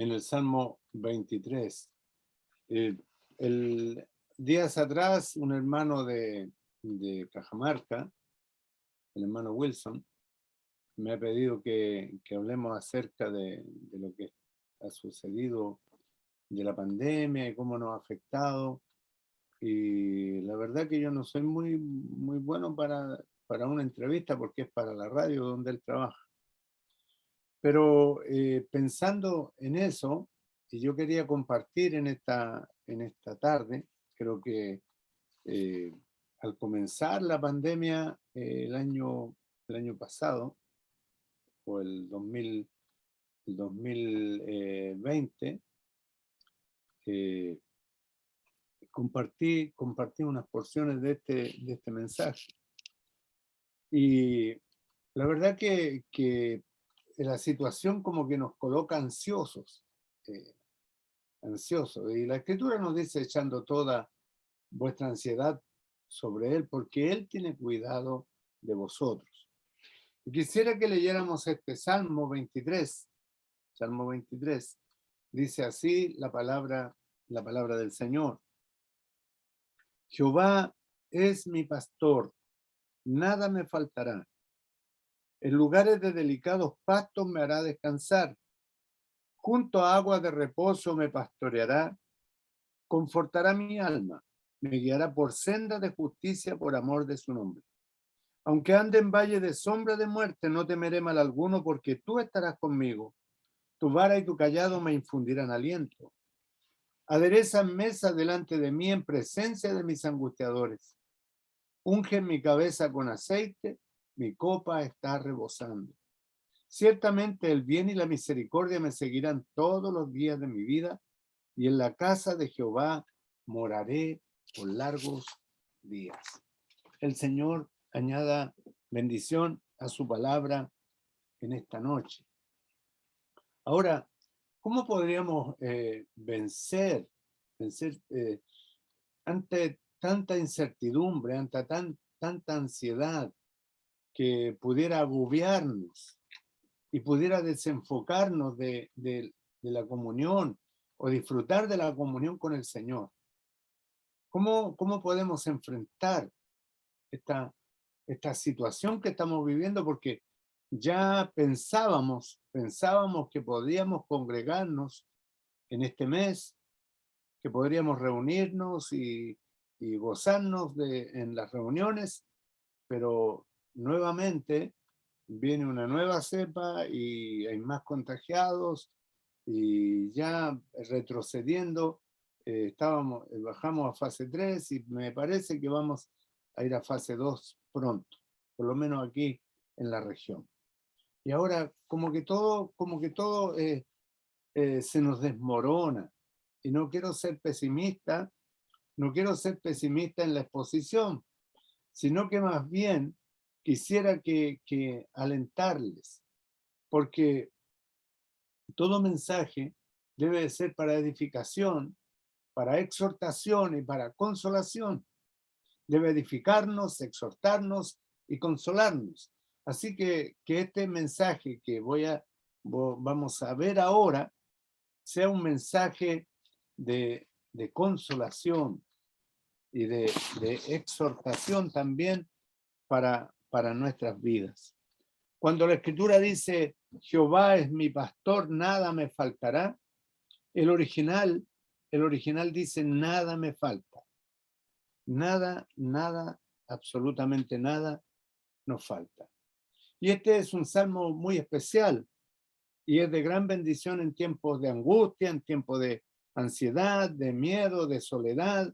en el Salmo 23. Días atrás, un hermano de Cajamarca, el hermano Wilson, me ha pedido que hablemos acerca de lo que ha sucedido, de la pandemia y cómo nos ha afectado. Y la verdad que yo no soy muy bueno para una entrevista porque es para la radio donde él trabaja. Pero pensando en eso, y yo quería compartir en esta tarde, creo que al comenzar la pandemia el año pasado, o el 2020, compartí unas porciones de este mensaje. Y la verdad que la situación como que nos coloca ansiosos, y la Escritura nos dice: echando toda vuestra ansiedad sobre Él, porque Él tiene cuidado de vosotros. Y quisiera que leyéramos este Salmo 23. Salmo 23 dice así la palabra del Señor: Jehová es mi pastor, nada me faltará. En lugares de delicados pastos me hará descansar. Junto a aguas de reposo me pastoreará. Confortará mi alma. Me guiará por sendas de justicia por amor de su nombre. Aunque ande en valle de sombra de muerte, no temeré mal alguno, porque tú estarás conmigo. Tu vara y tu cayado me infundirán aliento. Aderezan mesa delante de mí en presencia de mis angustiadores. Ungen mi cabeza con aceite, mi copa está rebosando. Ciertamente el bien y la misericordia me seguirán todos los días de mi vida, y en la casa de Jehová moraré por largos días. El Señor añada bendición a su palabra en esta noche. Ahora, ¿cómo podríamos vencer ante tanta incertidumbre, ante tanta ansiedad que pudiera agobiarnos y pudiera desenfocarnos de la comunión o disfrutar de la comunión con el Señor? ¿Cómo podemos enfrentar esta situación que estamos viviendo? Porque ya pensábamos que podíamos congregarnos en este mes, que podríamos reunirnos y gozarnos en las reuniones, pero nuevamente viene una nueva cepa y hay más contagiados, y ya retrocediendo, bajamos a fase 3 y me parece que vamos a ir a fase 2 pronto, por lo menos aquí en la región. Y ahora como que todo se nos desmorona, y no quiero ser pesimista en la exposición, sino que más bien quisiera que alentarles, porque todo mensaje debe de ser para edificación, para exhortación y para consolación. Debe edificarnos, exhortarnos y consolarnos. Así que este mensaje que vamos a ver ahora sea un mensaje de consolación y de exhortación también para nuestras vidas. Cuando la Escritura dice: Jehová es mi pastor, nada me faltará, el original dice: nada me falta. Nada, absolutamente nada nos falta. Y este es un salmo muy especial y es de gran bendición en tiempos de angustia, en tiempos de ansiedad, de miedo, de soledad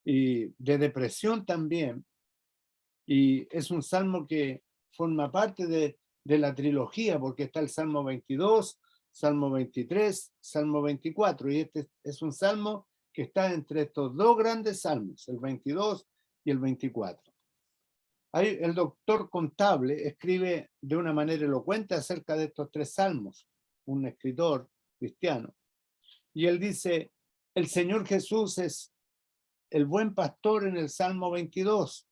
y de depresión también. Y es un salmo que forma parte de la trilogía, porque está el Salmo 22, Salmo 23, Salmo 24, y este es un salmo que está entre estos dos grandes salmos, el 22 y el 24. Ahí el doctor Contable escribe de una manera elocuente acerca de estos tres salmos, un escritor cristiano, y él dice: el Señor Jesús es el buen pastor en el Salmo 22.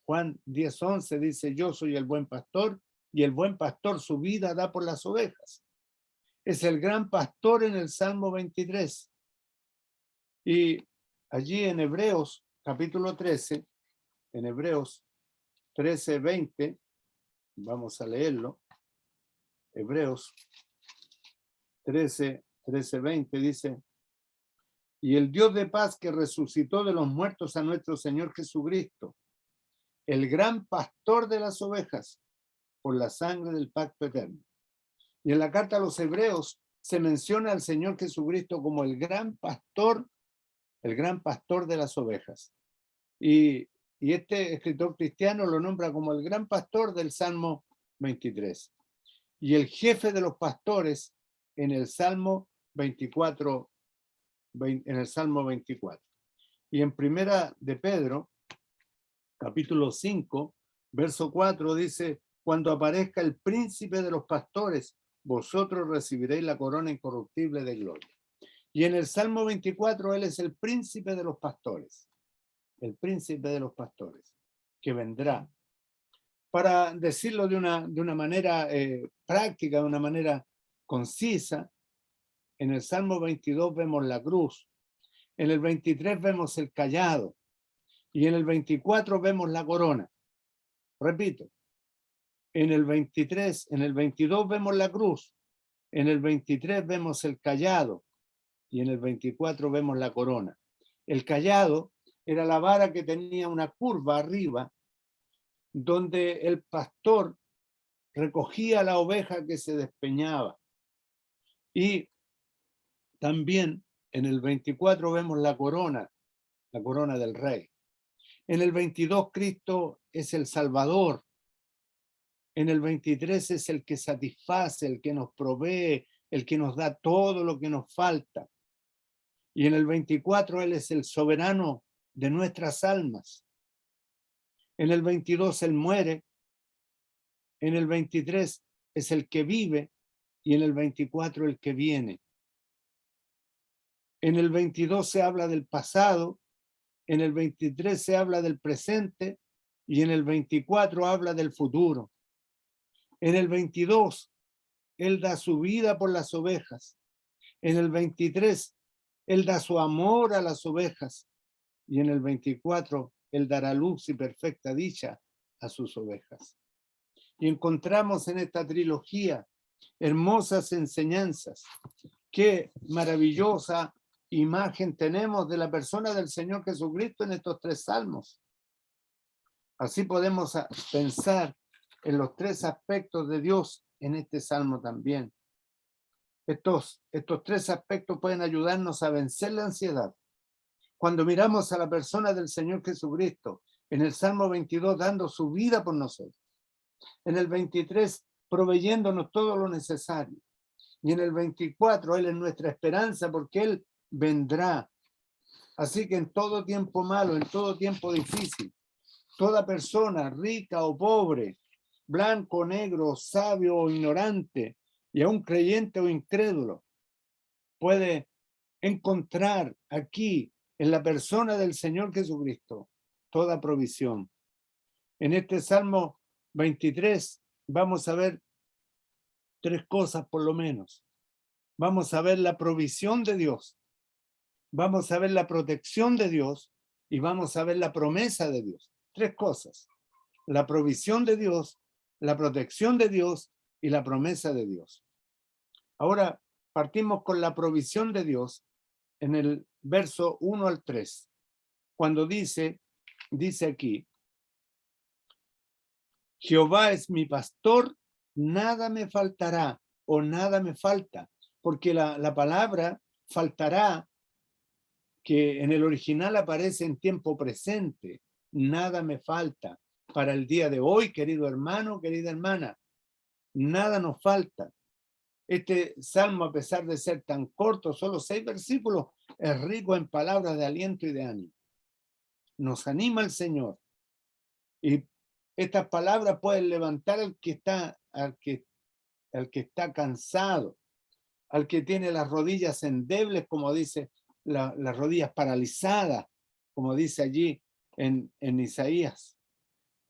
Juan 10:11 dice: yo soy el buen pastor, y el buen pastor su vida da por las ovejas. es el gran pastor en el Salmo 23. Y allí en Hebreos capítulo 13, en Hebreos 13, 20, vamos a leerlo. Hebreos 13, 20 dice: y el Dios de paz que resucitó de los muertos a nuestro Señor Jesucristo, el gran pastor de las ovejas, por la sangre del pacto eterno. Y en la carta a los Hebreos se menciona al Señor Jesucristo como el gran pastor de las ovejas. Y este escritor cristiano lo nombra como el gran pastor del Salmo 23. Y el jefe de los pastores en el Salmo 24. En el Salmo 24. Y en Primera de Pedro, capítulo 5, verso 4, dice: cuando aparezca el príncipe de los pastores, vosotros recibiréis la corona incorruptible de gloria. Y en el Salmo 24, él es el príncipe de los pastores, el príncipe de los pastores, que vendrá. Para decirlo de una manera práctica, de una manera concisa, en el Salmo 22 vemos la cruz, en el 23 vemos el cayado y en el 24 vemos la corona. Repito, en el 22 vemos la cruz, en el 23 vemos el cayado y en el 24 vemos la corona. El cayado era la vara que tenía una curva arriba donde el pastor recogía la oveja que se despeñaba. Y también en el 24 vemos la corona del rey. En el 22 Cristo es el Salvador. En el 23 es el que satisface, el que nos provee, el que nos da todo lo que nos falta. Y en el 24 Él es el soberano de nuestras almas. En el 22 Él muere. En el 23 es el que vive y en el 24 el que viene. En el 22 se habla del pasado, en el 23 se habla del presente y en el 24 habla del futuro. En el 22 Él da su vida por las ovejas. En el 23 Él da su amor a las ovejas y en el 24 Él dará luz y perfecta dicha a sus ovejas. Y encontramos en esta trilogía hermosas enseñanzas. Qué maravillosa imagen tenemos de la persona del Señor Jesucristo en estos tres salmos. Así podemos pensar en los tres aspectos de Dios en este salmo también. Estos tres aspectos pueden ayudarnos a vencer la ansiedad. Cuando miramos a la persona del Señor Jesucristo en el Salmo 22 dando su vida por nosotros, en el 23 proveyéndonos todo lo necesario y en el 24 Él es nuestra esperanza porque Él vendrá. Así que en todo tiempo malo, en todo tiempo difícil, toda persona, rica o pobre, blanco, negro, sabio o ignorante, y aún creyente o incrédulo, puede encontrar aquí, en la persona del Señor Jesucristo, toda provisión. En este Salmo 23 vamos a ver tres cosas por lo menos. Vamos a ver la provisión de Dios, vamos a ver la protección de Dios y vamos a ver la promesa de Dios. Tres cosas: la provisión de Dios, la protección de Dios y la promesa de Dios. Ahora partimos con la provisión de Dios en el verso 1 al 3, cuando dice aquí: Jehová es mi pastor, nada me faltará o nada me falta, porque la palabra faltará, que en el original aparece en tiempo presente, nada me falta. Para el día de hoy, querido hermano, querida hermana, nada nos falta. Este salmo, a pesar de ser tan corto, solo 6 versículos, es rico en palabras de aliento y de ánimo. Nos anima el Señor. Y estas palabras pueden levantar al que está cansado, al que tiene las rodillas endebles, como dice, las rodillas paralizadas, como dice allí en Isaías.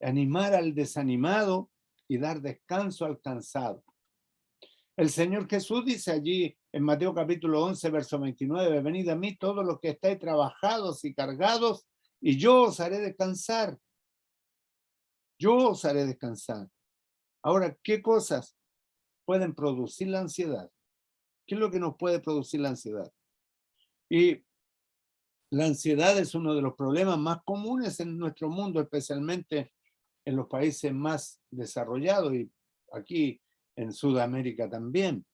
Animar al desanimado y dar descanso al cansado. El Señor Jesús dice allí en Mateo capítulo 11, verso 29, venid a mí todos los que estáis trabajados y cargados, y yo os haré descansar. Yo os haré descansar. Ahora, ¿qué cosas pueden producir la ansiedad? ¿Qué es lo que nos puede producir la ansiedad? Y la ansiedad es uno de los problemas más comunes en nuestro mundo, especialmente en los países más desarrollados y aquí en Sudamérica también.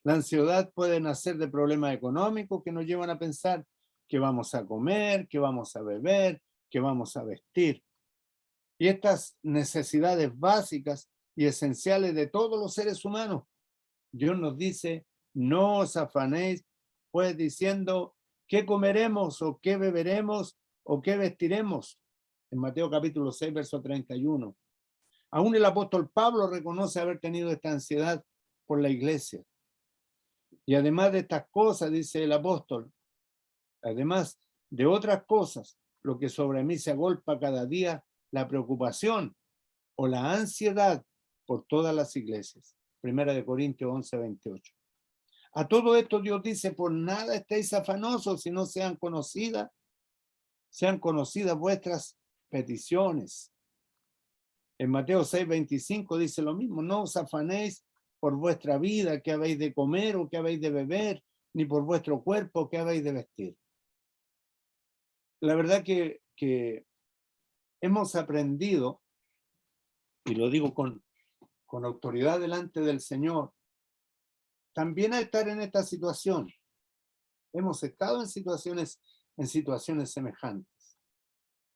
La ansiedad puede nacer de problemas económicos que nos llevan a pensar qué vamos a comer, qué vamos a beber, qué vamos a vestir. Y estas necesidades básicas y esenciales de todos los seres humanos, Dios nos dice, no os afanéis, pues diciendo, ¿qué comeremos o qué beberemos o qué vestiremos? En Mateo capítulo 6, verso 31. Aún el apóstol Pablo reconoce haber tenido esta ansiedad por la iglesia. Y además de estas cosas, dice el apóstol, además de otras cosas, lo que sobre mí se agolpa cada día, la preocupación o la ansiedad por todas las iglesias. Primera de Corintios 11, 28. A todo esto Dios dice, por nada estéis afanosos, sino sean conocidas vuestras peticiones. En Mateo 6, 25 dice lo mismo, no os afanéis por vuestra vida, que habéis de comer o que habéis de beber, ni por vuestro cuerpo, que habéis de vestir. La verdad que hemos aprendido, y lo digo con autoridad delante del Señor, también a estar en esta situación. Hemos estado en situaciones semejantes.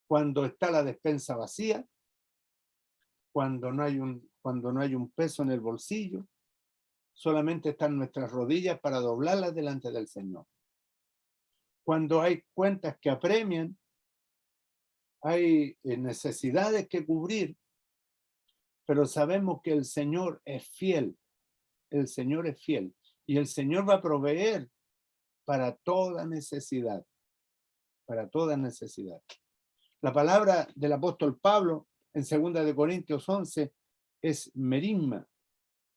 Cuando está la despensa vacía, cuando no hay un peso en el bolsillo, solamente están nuestras rodillas para doblarlas delante del Señor. Cuando hay cuentas que apremian, hay necesidades que cubrir, pero sabemos que el Señor es fiel. El Señor es fiel y el Señor va a proveer para toda necesidad, para toda necesidad. La palabra del apóstol Pablo en 2 Corintios 11 es merimma,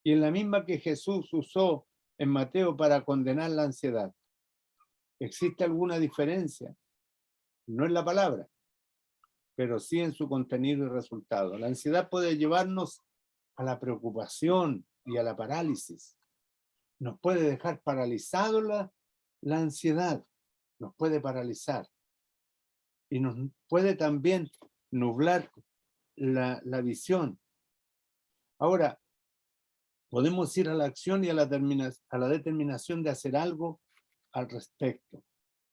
y es la misma que Jesús usó en Mateo para condenar la ansiedad. ¿Existe alguna diferencia? No en la palabra, pero sí en su contenido y resultado. La ansiedad puede llevarnos a la preocupación y a la parálisis. Nos puede dejar paralizado la ansiedad, nos puede paralizar y nos puede también nublar la visión. Ahora, podemos ir a la acción y a la determinación de hacer algo al respecto.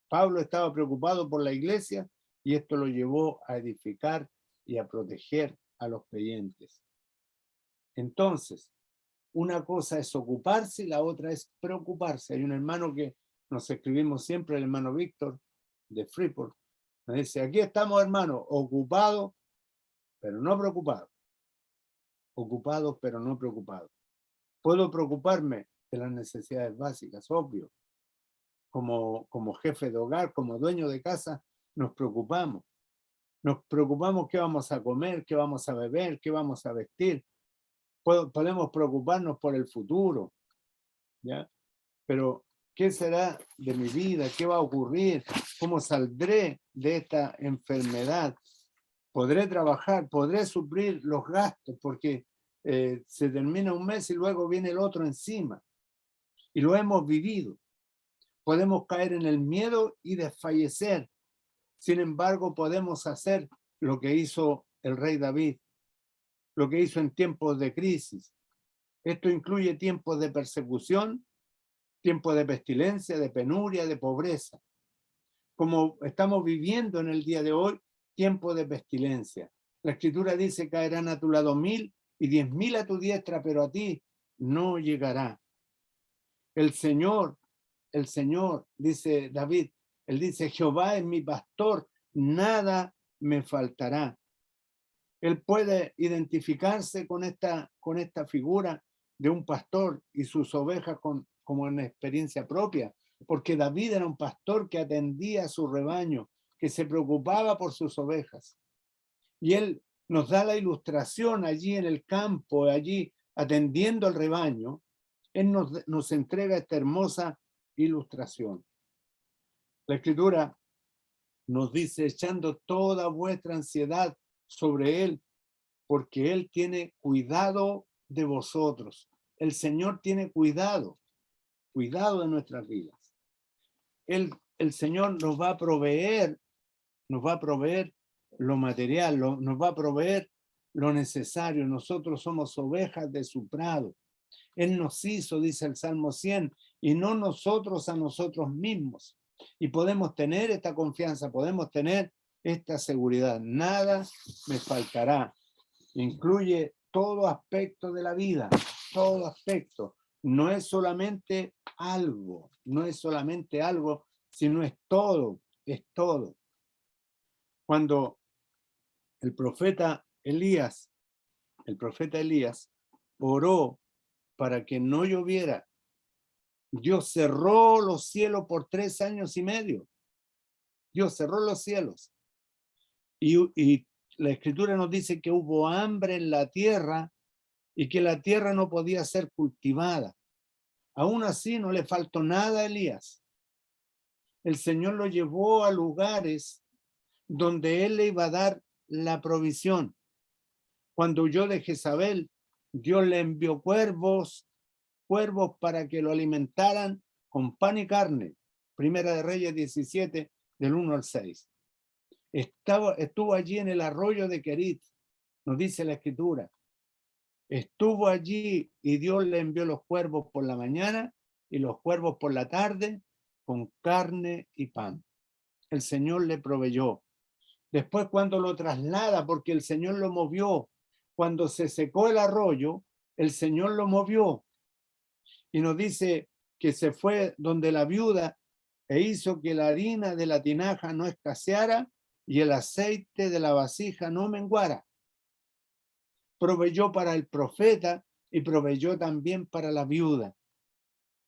Pablo estaba preocupado por la iglesia y esto lo llevó a edificar y a proteger a los creyentes. Entonces, una cosa es ocuparse y la otra es preocuparse. Hay un hermano que nos escribimos siempre, el hermano Víctor de Freeport, me dice, aquí estamos hermanos, ocupados, pero no preocupados. Ocupados, pero no preocupados. Puedo preocuparme de las necesidades básicas, obvio. Como jefe de hogar, como dueño de casa, nos preocupamos. Nos preocupamos qué vamos a comer, qué vamos a beber, qué vamos a vestir. Podemos preocuparnos por el futuro, ¿ya? Pero, ¿qué será de mi vida? ¿Qué va a ocurrir? ¿Cómo saldré de esta enfermedad? ¿Podré trabajar? ¿Podré suplir los gastos? Porque se termina un mes y luego viene el otro encima. Y lo hemos vivido. Podemos caer en el miedo y desfallecer. Sin embargo, podemos hacer lo que hizo el rey David, lo que hizo en tiempos de crisis. Esto incluye tiempos de persecución, tiempos de pestilencia, de penuria, de pobreza. Como estamos viviendo en el día de hoy, tiempo de pestilencia. La Escritura dice, caerán a tu lado 1000 y 10.000 a tu diestra, pero a ti no llegará. El Señor, dice David, él dice, Jehová es mi pastor, nada me faltará. Él puede identificarse con esta figura de un pastor y sus ovejas como en experiencia propia, porque David era un pastor que atendía a su rebaño, que se preocupaba por sus ovejas. Y él nos da la ilustración allí en el campo, allí atendiendo al rebaño, Él nos entrega esta hermosa ilustración. La Escritura nos dice, echando toda vuestra ansiedad sobre Él, porque Él tiene cuidado de vosotros. El Señor tiene cuidado de nuestras vidas. El Señor nos va a proveer lo material, nos va a proveer lo necesario. Nosotros somos ovejas de su prado. Él nos hizo, dice el Salmo 100, y no nosotros a nosotros mismos. Y podemos tener esta confianza, podemos tener esta seguridad. Nada me faltará. Incluye todo aspecto de la vida, todo aspecto. No es solamente algo, sino es todo, es todo. Cuando el profeta Elías oró para que no lloviera, Dios cerró los cielos por 3 años y medio. Dios cerró los cielos. Y la Escritura nos dice que hubo hambre en la tierra y que la tierra no podía ser cultivada. Aún así no le faltó nada a Elías. El Señor lo llevó a lugares donde él le iba a dar la provisión. Cuando huyó de Jezabel, Dios le envió cuervos para que lo alimentaran con pan y carne. Primera de Reyes 17, del 1 al 6. Estuvo allí en el arroyo de Querit, nos dice la Escritura. Estuvo allí y Dios le envió los cuervos por la mañana y los cuervos por la tarde con carne y pan. El Señor le proveyó. Después cuando lo traslada, porque el Señor lo movió, cuando se secó el arroyo, el Señor lo movió. Y nos dice que se fue donde la viuda e hizo que la harina de la tinaja no escaseara y el aceite de la vasija no menguara. Proveyó para el profeta y proveyó también para la viuda.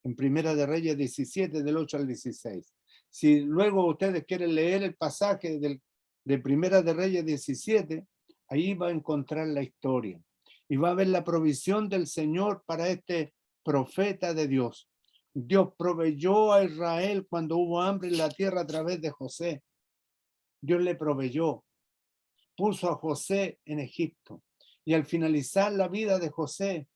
En Primera de Reyes 17, del 8 al 16. Si luego ustedes quieren leer el pasaje de Primera de Reyes 17, ahí va a encontrar la historia. Y va a ver la provisión del Señor para este profeta de Dios. Dios proveyó a Israel cuando hubo hambre en la tierra a través de José. Dios le proveyó. Puso a José en Egipto. Y al finalizar la vida de José,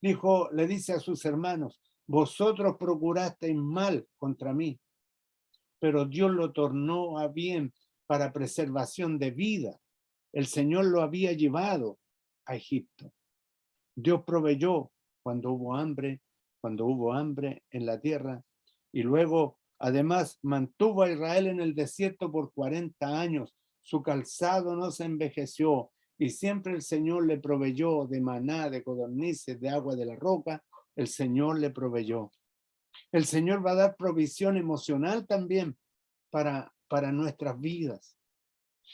le dice a sus hermanos, vosotros procurasteis mal contra mí, pero Dios lo tornó a bien para preservación de vida. El Señor lo había llevado a Egipto. Dios proveyó cuando hubo hambre en la tierra, y luego además mantuvo a Israel en el desierto por 40 años. Su calzado no se envejeció y siempre el Señor le proveyó de maná, de codornices, de agua de la roca. El Señor le proveyó. El Señor va a dar provisión emocional también para nuestras vidas.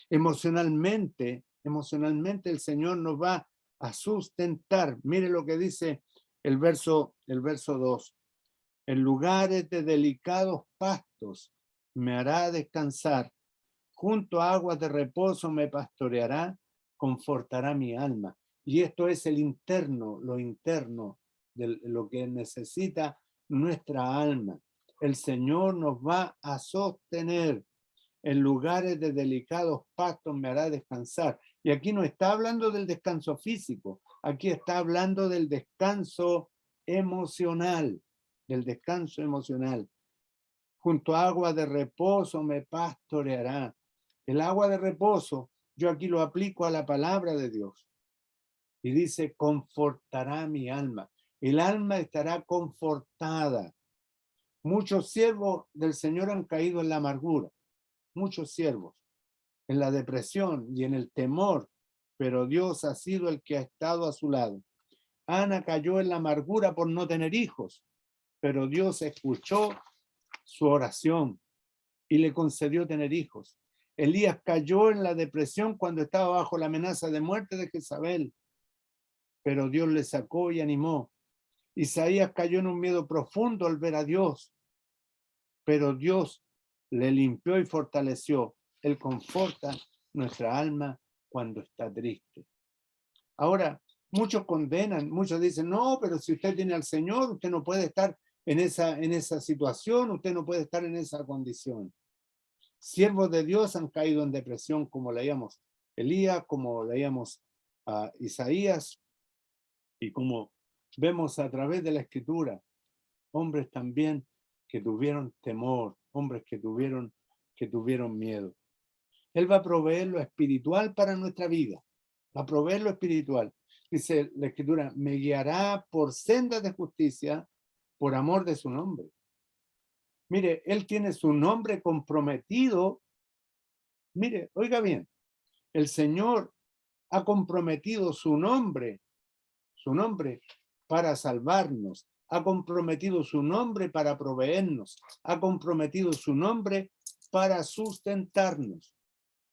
Emocionalmente el Señor nos va a sustentar. Mire lo que dice el verso 2. En lugares de delicados pastos me hará descansar. Junto a aguas de reposo me pastoreará, confortará mi alma. Y esto es lo interno de lo que necesita nuestra alma. El Señor nos va a sostener. En lugares de delicados pastos me hará descansar. Y aquí no está hablando del descanso físico, aquí está hablando del descanso emocional, Junto a agua de reposo me pastoreará. El agua de reposo, yo aquí lo aplico a la palabra de Dios. Y dice, confortará mi alma. El alma estará confortada. Muchos siervos del Señor han caído en la amargura. Muchos siervos en la depresión y en el temor, pero Dios ha sido el que ha estado a su lado. Ana cayó en la amargura por no tener hijos, pero Dios escuchó su oración y le concedió tener hijos. Elías cayó en la depresión cuando estaba bajo la amenaza de muerte de Jezabel, pero Dios le sacó y animó. Isaías cayó en un miedo profundo al ver a Dios, pero Dios le limpió y fortaleció. Él conforta nuestra alma cuando está triste. Ahora, Muchos condenan, muchos dicen, no, pero si usted tiene al Señor, usted no puede estar en esa situación, usted no puede estar en esa condición. Siervos de Dios han caído en depresión, como leíamos Elías, como leíamos a Isaías, y como vemos a través de la Escritura, hombres también que tuvieron temor, hombres que tuvieron miedo. Él va a proveer lo espiritual para nuestra vida, va a proveer lo espiritual. Dice la Escritura, me guiará por sendas de justicia por amor de su nombre. Mire, Él tiene su nombre comprometido. Mire, oiga bien, el Señor ha comprometido su nombre para salvarnos, ha comprometido su nombre para proveernos, ha comprometido su nombre para sustentarnos.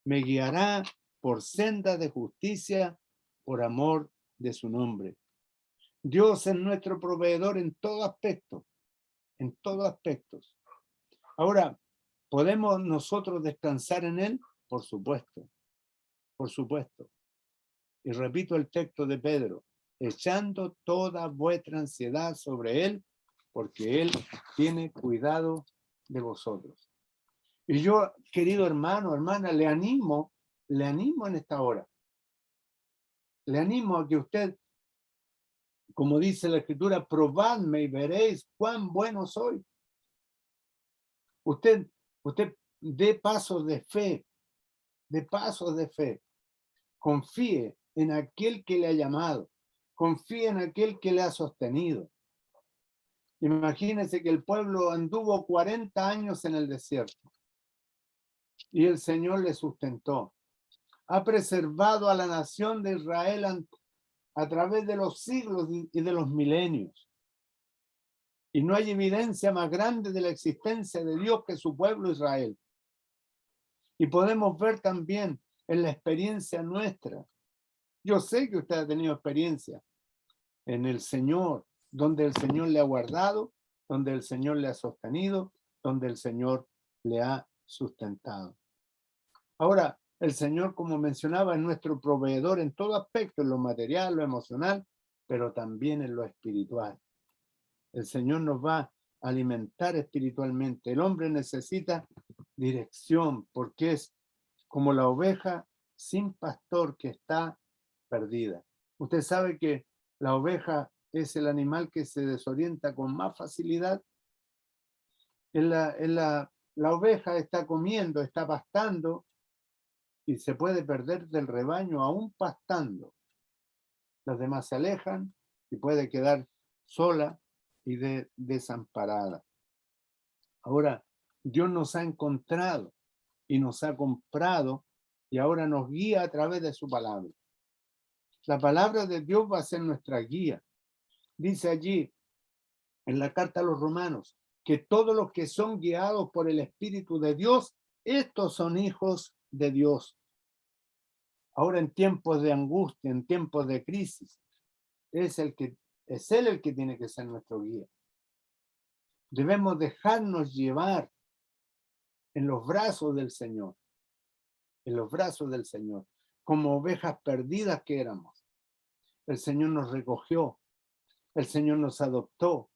Me guiará por sendas de justicia por amor de su nombre. Dios es nuestro proveedor en todo aspecto, en todos aspectos. Ahora, ¿podemos nosotros descansar en Él? Por supuesto, por supuesto. Y repito el texto de Pedro, echando toda vuestra ansiedad sobre Él, porque Él tiene cuidado de vosotros. Y yo, querido hermano, hermana, le animo en esta hora. Le animo a que usted, como dice la Escritura, probadme y veréis cuán bueno soy. Usted dé pasos de fe, confíe en aquel que le ha llamado, confíe en aquel que le ha sostenido. Imagínense que el pueblo anduvo 40 años en el desierto y el Señor le sustentó. Ha preservado a la nación de Israel a través de los siglos y de los milenios. Y no hay evidencia más grande de la existencia de Dios que su pueblo Israel. Y podemos ver también en la experiencia nuestra. Yo sé que usted ha tenido experiencia en el Señor, donde el Señor le ha guardado, donde el Señor le ha sostenido, donde el Señor le ha sustentado. Ahora, el Señor, como mencionaba, es nuestro proveedor en todo aspecto, en lo material, lo emocional, pero también en lo espiritual. El Señor nos va a alimentar espiritualmente. El hombre necesita dirección porque es como la oveja sin pastor que está perdida. Usted sabe que la oveja es el animal que se desorienta con más facilidad. La oveja está comiendo, está pastando y se puede perder del rebaño aún pastando. Las demás se alejan y puede quedar sola y desamparada. Ahora, Dios nos ha encontrado y nos ha comprado y ahora nos guía a través de su palabra. La palabra de Dios va a ser nuestra guía. Dice allí en la carta a los Romanos que todos los que son guiados por el Espíritu de Dios, estos son hijos de Dios. Ahora en tiempos de angustia, en tiempos de crisis, es Él el que tiene que ser nuestro guía. Debemos dejarnos llevar en los brazos del Señor, como ovejas perdidas que éramos. El Señor nos recogió, el Señor nos adoptó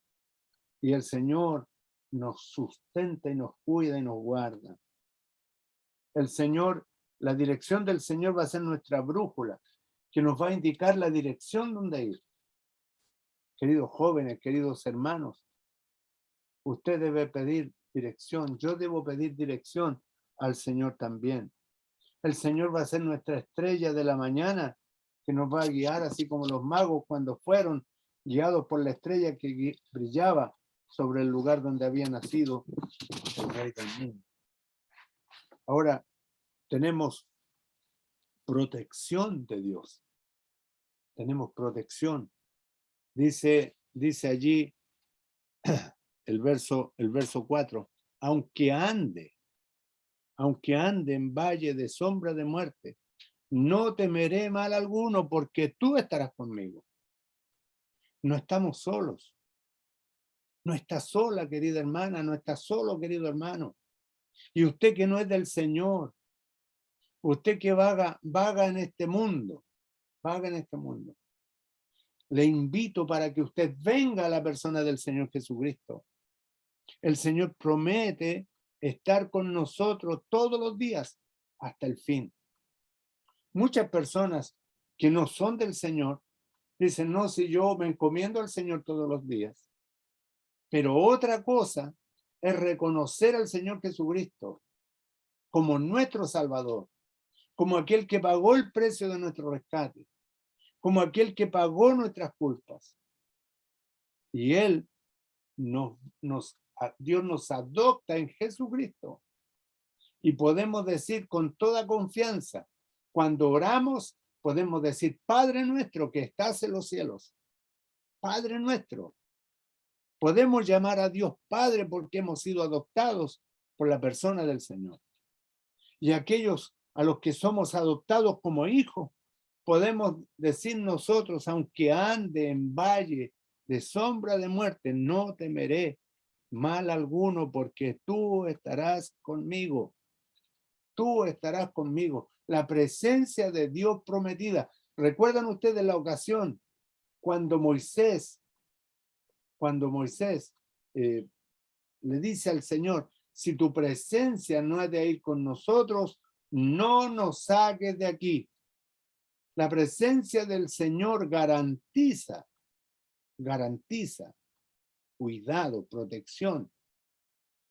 y el Señor nos sustenta y nos cuida y nos guarda. El Señor, la dirección del Señor va a ser nuestra brújula, que nos va a indicar la dirección donde ir. Queridos jóvenes, queridos hermanos, usted debe pedir dirección, yo debo pedir dirección al Señor también. El Señor va a ser nuestra estrella de la mañana, que nos va a guiar, así como los magos cuando fueron guiados por la estrella que brillaba sobre el lugar donde había nacido el Rey del mundo. Ahora tenemos protección de Dios. Tenemos protección. Dice allí el verso 4, aunque ande en valle de sombra de muerte, no temeré mal alguno porque tú estarás conmigo. No estamos solos. No está sola, querida hermana, no está solo, querido hermano. Y usted que no es del Señor, usted que vaga en este mundo, le invito para que usted venga a la persona del Señor Jesucristo. El Señor promete estar con nosotros todos los días hasta el fin. Muchas personas que no son del Señor dicen, no, si yo me encomiendo al Señor todos los días. Pero otra cosa es reconocer al Señor Jesucristo como nuestro Salvador, como aquel que pagó el precio de nuestro rescate, como aquel que pagó nuestras culpas. Y Él Dios nos adopta en Jesucristo. Y podemos decir con toda confianza, cuando oramos, podemos decir, Padre nuestro que estás en los cielos, Padre nuestro. Podemos llamar a Dios Padre porque hemos sido adoptados por la persona del Señor. Y aquellos a los que somos adoptados como hijos, podemos decir nosotros, aunque ande en valle de sombra de muerte, no temeré mal alguno porque tú estarás conmigo. Tú estarás conmigo. La presencia de Dios prometida. ¿Recuerdan ustedes la ocasión cuando Moisés le dice al Señor, si tu presencia no ha de ir con nosotros, no nos saques de aquí? La presencia del Señor garantiza cuidado, protección,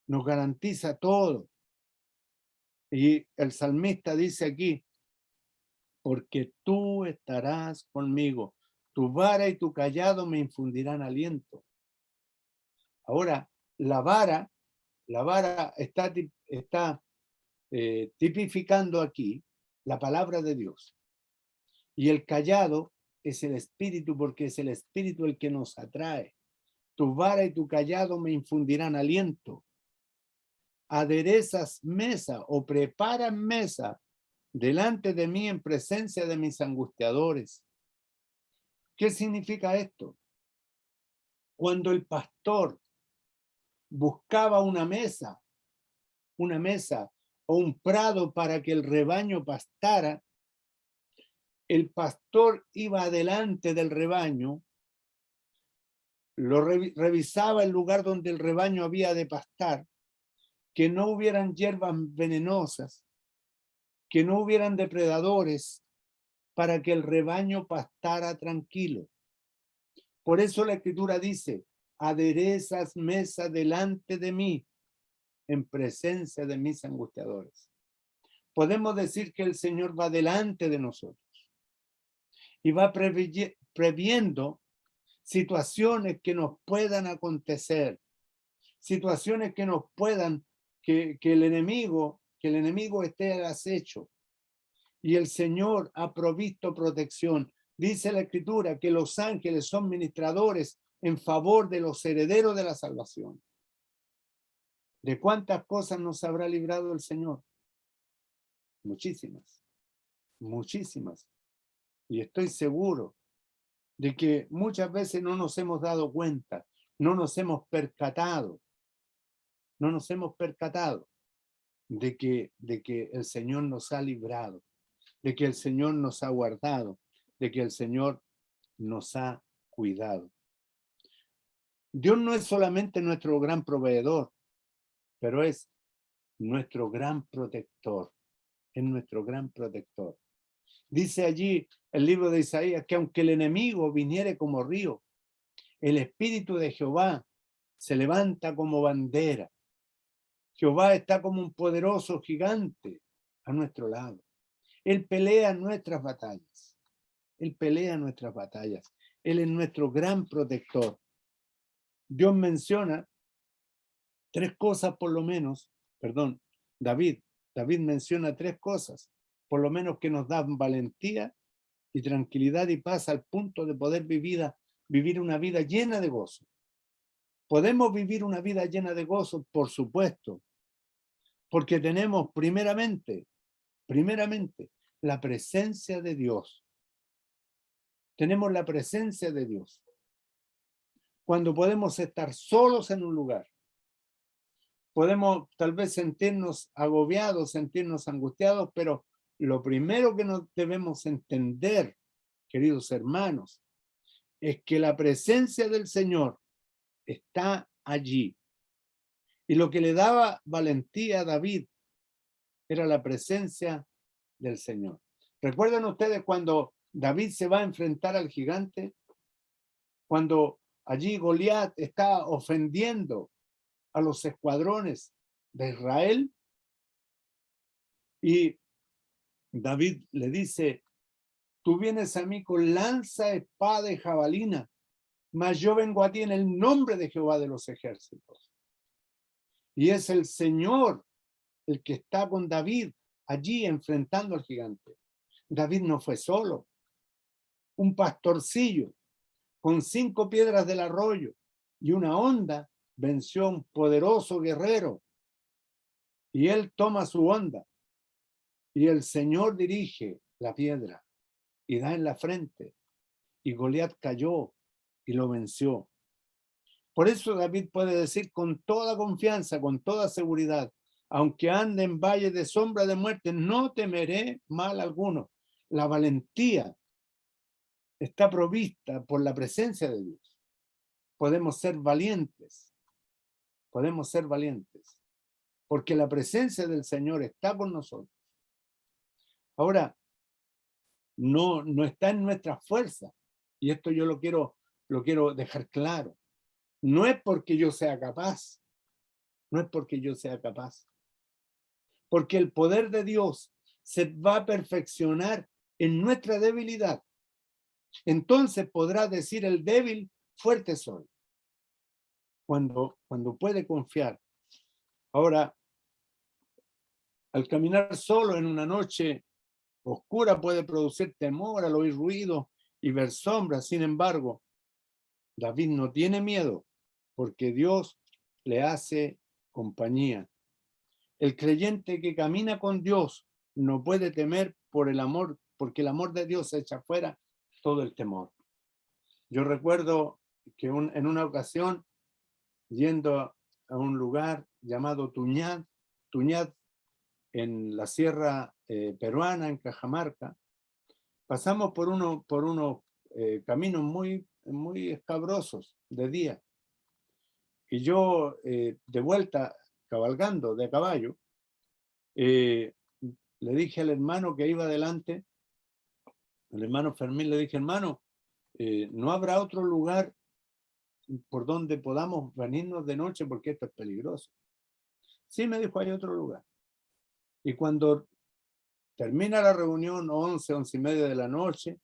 nos garantiza todo. Y el salmista dice aquí, porque tú estarás conmigo, tu vara y tu cayado me infundirán aliento. Ahora, la vara está tipificando aquí la palabra de Dios. Y el cayado es el espíritu, porque es el espíritu el que nos atrae. Tu vara y tu cayado me infundirán aliento. Aderezas mesa o preparas mesa delante de mí en presencia de mis angustiadores. ¿Qué significa esto? Cuando el pastor buscaba una mesa o un prado para que el rebaño pastara, el pastor iba adelante del rebaño, revisaba el lugar donde el rebaño había de pastar, que no hubieran hierbas venenosas, que no hubieran depredadores, para que el rebaño pastara tranquilo. Por eso la Escritura dice, aderezas mesa delante de mí, en presencia de mis angustiadores. Podemos decir que el Señor va delante de nosotros y va previendo situaciones que nos puedan acontecer, situaciones que nos puedan, que el enemigo esté al acecho. Y el Señor ha provisto protección. Dice la Escritura que los ángeles son ministradores en favor de los herederos de la salvación. ¿De cuántas cosas nos habrá librado el Señor? Muchísimas, muchísimas. Y estoy seguro de que muchas veces no nos hemos dado cuenta, no nos hemos percatado de que el Señor nos ha librado, de que el Señor nos ha guardado, de que el Señor nos ha cuidado. Dios no es solamente nuestro gran proveedor, pero es nuestro gran protector, es nuestro gran protector. Dice allí el libro de Isaías que aunque el enemigo viniere como río, el Espíritu de Jehová se levanta como bandera. Jehová está como un poderoso gigante a nuestro lado. Él pelea nuestras batallas. Él pelea nuestras batallas. Él es nuestro gran protector. Dios menciona tres cosas por lo menos, David menciona tres cosas, por lo menos que nos dan valentía y tranquilidad y paz al punto de poder vivir una vida llena de gozo. ¿Podemos vivir una vida llena de gozo? Por supuesto, porque tenemos primeramente, la presencia de Dios. Tenemos la presencia de Dios. Cuando podemos estar solos en un lugar, podemos tal vez sentirnos agobiados, sentirnos angustiados, pero lo primero que nos debemos entender, queridos hermanos, es que la presencia del Señor está allí. Y lo que le daba valentía a David era la presencia del Señor. ¿Recuerdan ustedes cuando David se va a enfrentar al gigante? Cuando allí Goliat está ofendiendo a los escuadrones de Israel y David le dice: tú vienes a mí con lanza, espada y jabalina, mas yo vengo a ti en el nombre de Jehová de los ejércitos. Y es el Señor el que está con David allí enfrentando al gigante. David no fue solo. Un pastorcillo con 5 piedras del arroyo y una honda venció a un poderoso guerrero. Y él toma su honda y el Señor dirige la piedra y da en la frente. Y Goliat cayó y lo venció. Por eso David puede decir con toda confianza, con toda seguridad: aunque ande en valle de sombra de muerte, no temeré mal alguno. La valentía está provista por la presencia de Dios. Podemos ser valientes, porque la presencia del Señor está con nosotros. Ahora, no está en nuestra fuerza, y esto yo lo quiero dejar claro. No es porque yo sea capaz, porque el poder de Dios se va a perfeccionar en nuestra debilidad. Entonces podrá decir el débil: fuerte soy, cuando puede confiar. Ahora, al caminar solo en una noche oscura puede producir temor al oír ruido y ver sombras. Sin embargo, David no tiene miedo porque Dios le hace compañía. El creyente que camina con Dios no puede temer por el amor, porque el amor de Dios echa fuera todo el temor. Yo recuerdo que en una ocasión, yendo a un lugar llamado Tuñat en la sierra peruana, en Cajamarca, pasamos por unos caminos muy escabrosos de día. Y yo, de vuelta, cabalgando de caballo, le dije al hermano que iba adelante, al hermano Fermín, le dije: hermano, ¿no habrá otro lugar por donde podamos venirnos de noche, porque esto es peligroso? Sí, me dijo, hay otro lugar. Y cuando termina la reunión, 11:30 de la noche,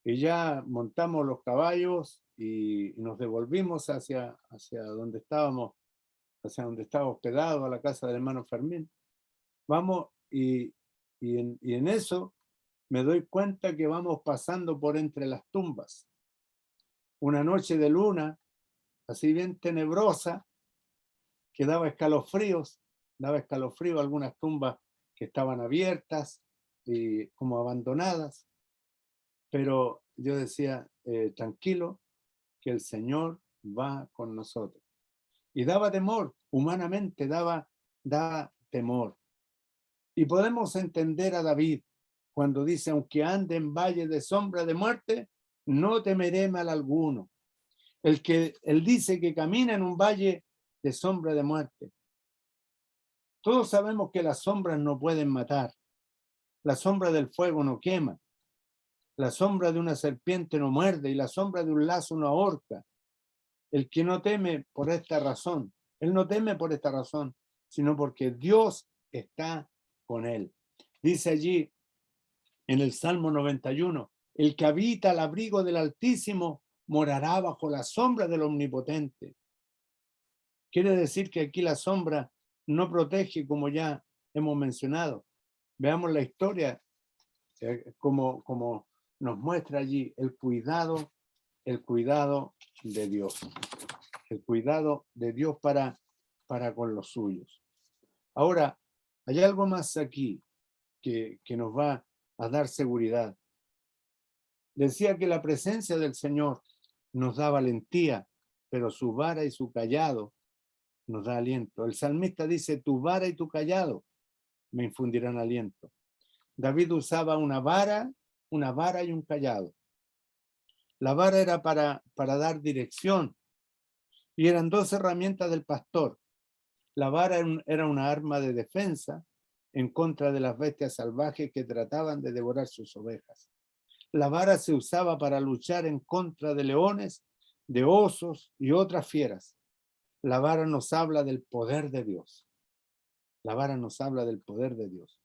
y ya montamos los caballos y nos devolvimos hacia donde estábamos, hacia donde estaba hospedado, a la casa del hermano Fermín. Vamos, y en eso me doy cuenta que vamos pasando por entre las tumbas. Una noche de luna, así bien tenebrosa, que daba escalofríos algunas tumbas que estaban abiertas y como abandonadas. Pero yo decía: tranquilo, que el Señor va con nosotros. Y daba temor, humanamente daba temor. Y podemos entender a David cuando dice: aunque ande en valle de sombra de muerte, no temeré mal alguno. Él dice que camina en un valle de sombra de muerte. Todos sabemos que las sombras no pueden matar. La sombra del fuego no quema. La sombra de una serpiente no muerde y la sombra de un lazo no ahorca. El que no teme por esta razón, él no teme por esta razón, sino porque Dios está con él. Dice allí en el Salmo 91, el que habita al abrigo del Altísimo morará bajo la sombra del Omnipotente. Quiere decir que aquí la sombra no protege, como ya hemos mencionado. Veamos la historia como nos muestra allí el cuidado de Dios. El cuidado de Dios para con los suyos. Ahora, hay algo más aquí que nos va a dar seguridad. Decía que la presencia del Señor nos da valentía, pero su vara y su cayado nos da aliento. El salmista dice: tu vara y tu cayado me infundirán aliento. David usaba una vara y un cayado. La vara era para dar dirección y eran dos herramientas del pastor. La vara era una arma de defensa en contra de las bestias salvajes que trataban de devorar sus ovejas. La vara se usaba para luchar en contra de leones, de osos y otras fieras. La vara nos habla del poder de Dios. La vara nos habla del poder de Dios.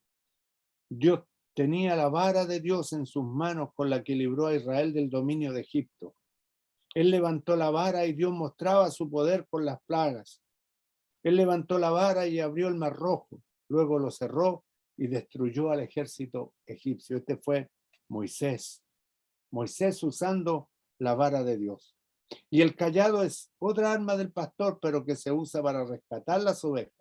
Dios tenía la vara de Dios en sus manos con la que libró a Israel del dominio de Egipto. Él levantó la vara y Dios mostraba su poder con las plagas. Él levantó la vara y abrió el mar rojo. Luego lo cerró y destruyó al ejército egipcio. Este fue Moisés. Moisés usando la vara de Dios. Y el cayado es otra arma del pastor, pero que se usa para rescatar las ovejas.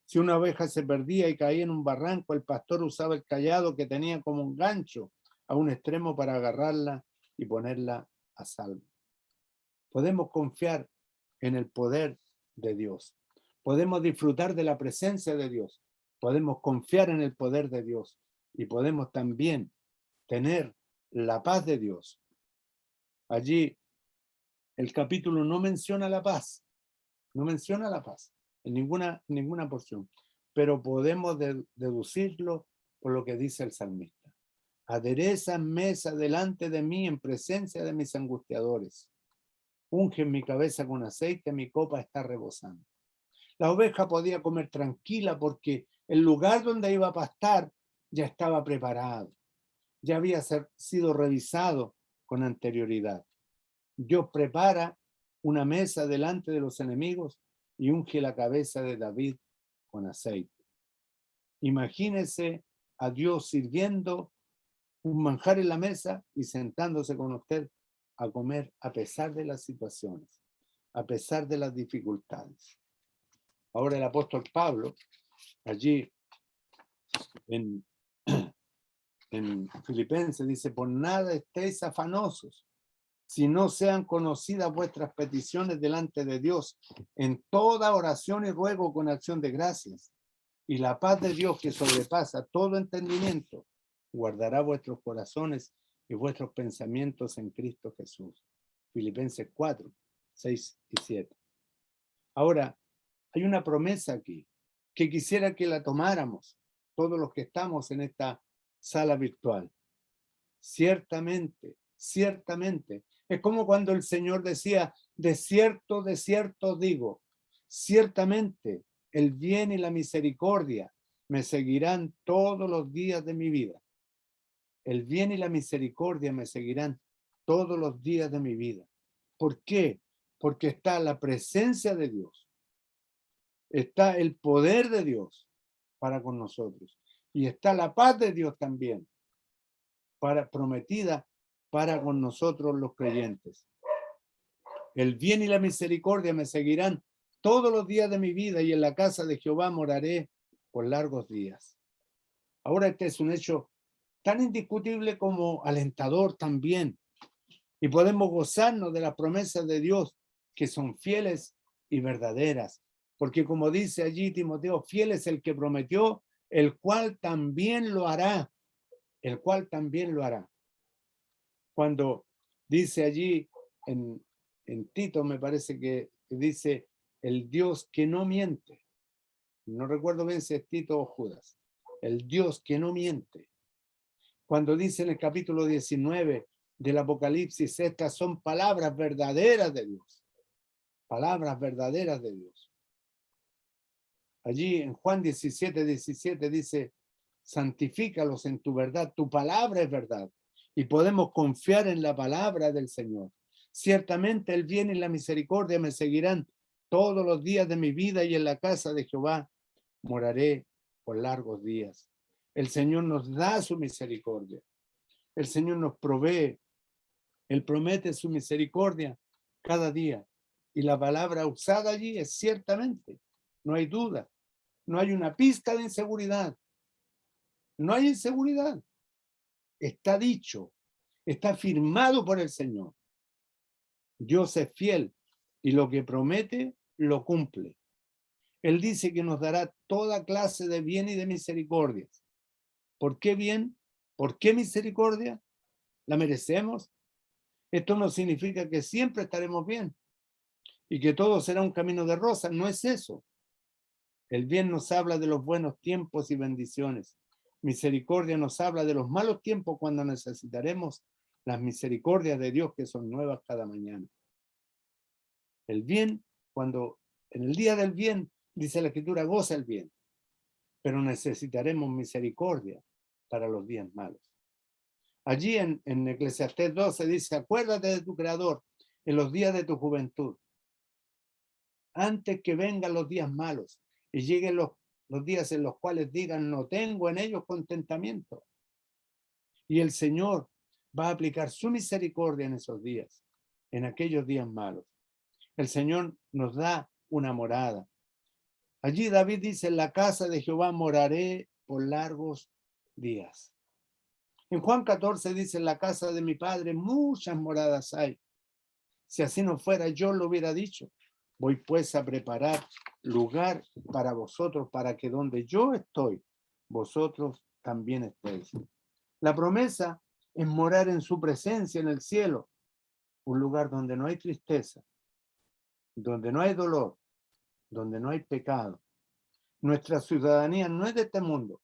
Si una oveja se perdía y caía en un barranco, el pastor usaba el cayado que tenía como un gancho a un extremo para agarrarla y ponerla a salvo. Podemos confiar en el poder de Dios. Podemos disfrutar de la presencia de Dios. Podemos confiar en el poder de Dios. Y podemos también tener la paz de Dios. Allí el capítulo no menciona la paz. No menciona la paz en ninguna porción. Pero podemos deducirlo por lo que dice el salmista. Adereza mesa delante de mí en presencia de mis angustiadores. Unge mi cabeza con aceite, mi copa está rebosando. La oveja podía comer tranquila porque el lugar donde iba a pastar ya estaba preparado, ya había sido revisado con anterioridad. Dios prepara una mesa delante de los enemigos y unge la cabeza de David con aceite. Imagínese a Dios sirviendo un manjar en la mesa y sentándose con usted a comer a pesar de las situaciones, a pesar de las dificultades. Ahora el apóstol Pablo, allí en Filipenses, dice: por nada estéis afanosos, si no sean conocidas vuestras peticiones delante de Dios, en toda oración y ruego con acción de gracias. Y la paz de Dios, que sobrepasa todo entendimiento, guardará vuestros corazones y vuestros pensamientos en Cristo Jesús. Filipenses 4, 6 y 7. Ahora, hay una promesa aquí que quisiera que la tomáramos todos los que estamos en esta sala virtual. Ciertamente, ciertamente. Es como cuando el Señor decía: de cierto digo, ciertamente el bien y la misericordia me seguirán todos los días de mi vida. El bien y la misericordia me seguirán todos los días de mi vida. ¿Por qué? Porque está la presencia de Dios. Está el poder de Dios para con nosotros. Y está la paz de Dios también, prometida para con nosotros los creyentes. El bien y la misericordia me seguirán todos los días de mi vida y en la casa de Jehová moraré por largos días. Ahora este es un hecho tan indiscutible como alentador también. Y podemos gozarnos de las promesas de Dios que son fieles y verdaderas. Porque como dice allí Timoteo, fiel es el que prometió, el cual también lo hará. El cual también lo hará. Cuando dice allí en Tito, me parece que dice el Dios que no miente. No recuerdo bien si es Tito o Judas. El Dios que no miente. Cuando dice en el capítulo 19 del Apocalipsis, estas son palabras verdaderas de Dios. Palabras verdaderas de Dios. Allí en Juan 17, 17 dice: santifícalos en tu verdad, tu palabra es verdad. Y podemos confiar en la palabra del Señor. Ciertamente el bien y la misericordia me seguirán todos los días de mi vida y en la casa de Jehová moraré por largos días. El Señor nos da su misericordia. El Señor nos provee. Él promete su misericordia cada día. Y la palabra usada allí es ciertamente. No hay duda. No hay una pizca de inseguridad. No hay inseguridad. Está dicho. Está firmado por el Señor. Dios es fiel y lo que promete lo cumple. Él dice que nos dará toda clase de bien y de misericordia. ¿Por qué bien? ¿Por qué misericordia? ¿La merecemos? Esto no significa que siempre estaremos bien y que todo será un camino de rosas. No es eso. El bien nos habla de los buenos tiempos y bendiciones. Misericordia nos habla de los malos tiempos cuando necesitaremos las misericordias de Dios que son nuevas cada mañana. El bien, cuando en el día del bien, dice la Escritura, goza el bien, pero necesitaremos misericordia para los días malos. Allí en Eclesiastés 12 dice, acuérdate de tu Creador en los días de tu juventud, antes que vengan los días malos y lleguen los días en los cuales digan, no tengo en ellos contentamiento. Y el Señor va a aplicar su misericordia en esos días, en aquellos días malos. El Señor nos da una morada. Allí David dice, en la casa de Jehová moraré por largos días. En Juan 14 dice, en la casa de mi padre muchas moradas hay. Si así no fuera, yo lo hubiera dicho. Voy pues a preparar lugar para vosotros, para que donde yo estoy, vosotros también estéis. La promesa es morar en su presencia en el cielo, un lugar donde no hay tristeza, donde no hay dolor, donde no hay pecado. Nuestra ciudadanía no es de este mundo.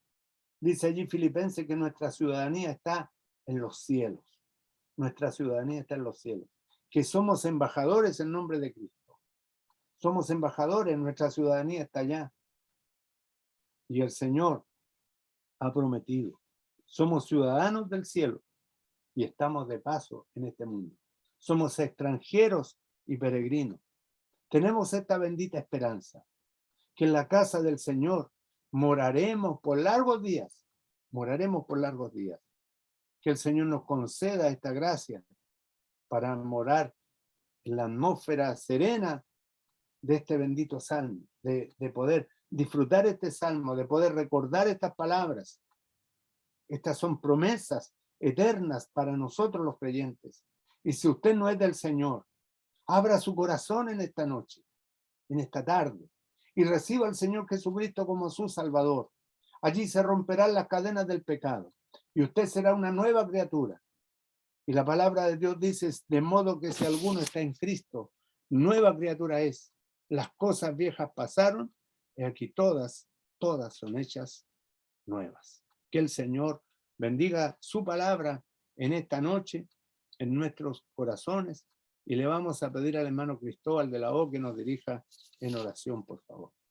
Dice allí Filipenses que nuestra ciudadanía está en los cielos. Nuestra ciudadanía está en los cielos. Que somos embajadores en nombre de Cristo. Somos embajadores, nuestra ciudadanía está allá. Y el Señor ha prometido. Somos ciudadanos del cielo y estamos de paso en este mundo. Somos extranjeros y peregrinos. Tenemos esta bendita esperanza, que en la casa del Señor moraremos por largos días. Moraremos por largos días. Que el Señor nos conceda esta gracia para morar en la atmósfera serena de este bendito salmo, de poder disfrutar este salmo, de poder recordar estas palabras. Estas son promesas eternas para nosotros los creyentes. Y si usted no es del Señor, abra su corazón en esta noche, en esta tarde, y reciba al Señor Jesucristo como su Salvador. Allí se romperán las cadenas del pecado y usted será una nueva criatura. Y la palabra de Dios dice, de modo que si alguno está en Cristo, nueva criatura es. Las cosas viejas pasaron y aquí todas son hechas nuevas. Que el Señor bendiga su palabra en esta noche, en nuestros corazones, y le vamos a pedir al hermano Cristóbal de la O que nos dirija en oración, por favor.